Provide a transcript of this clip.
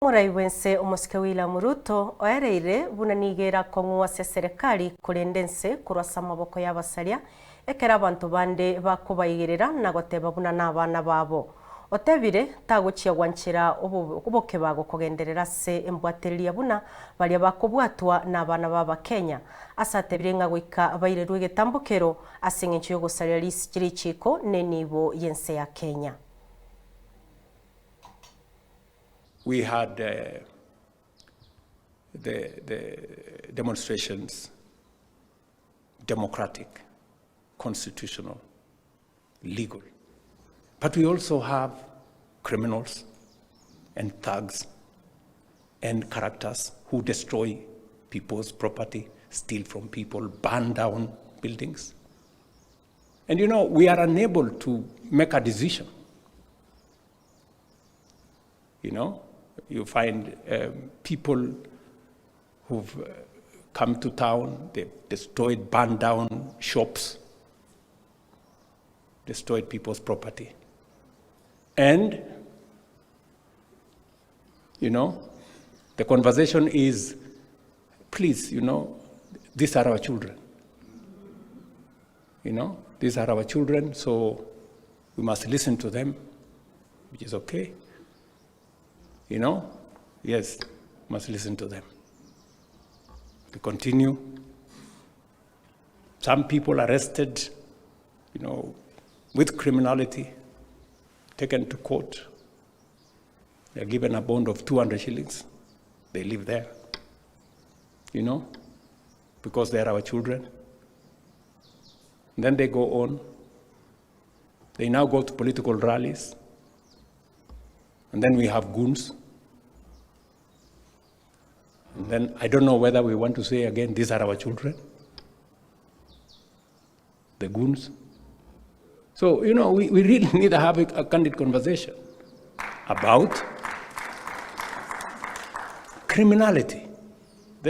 Murai wense omusike William Ruto oereire bunanigera kong'ua cia serikali kurendense kurasa maboko y'abasaria ekera abantu bande bakubaigerera na goteba buna n'abana babo otebire taguchia gwanchira oboke bago kugenderera se embwateriria buna baria bakubwatwa n'abana baba Kenya asatebire nga gwika abairerwe egetambukero asing'encho y'ogosaria chiko nenibo yense ya Kenya. We had the demonstrations, democratic, constitutional, legal. But we also have criminals and thugs and characters who destroy people's property, steal from people, burn down buildings. And you know, we are unable to make a decision. You know, you find people who've come to town, they've destroyed, burned down shops, destroyed people's property. And, you know, the conversation is, please, you know, these are our children. You know, these are our children, so we must listen to them, which is okay. You know, yes, must listen to them. We continue. Some people arrested, you know, with criminality, taken to court. They're given a bond of 200 shillings. They live there, you know, because they're our children. And then they go on. They now go to political rallies. And then we have goons. And then I don't know whether we want to say again, these are our children, the goons. So, you know, we really need to have a candid conversation about criminality.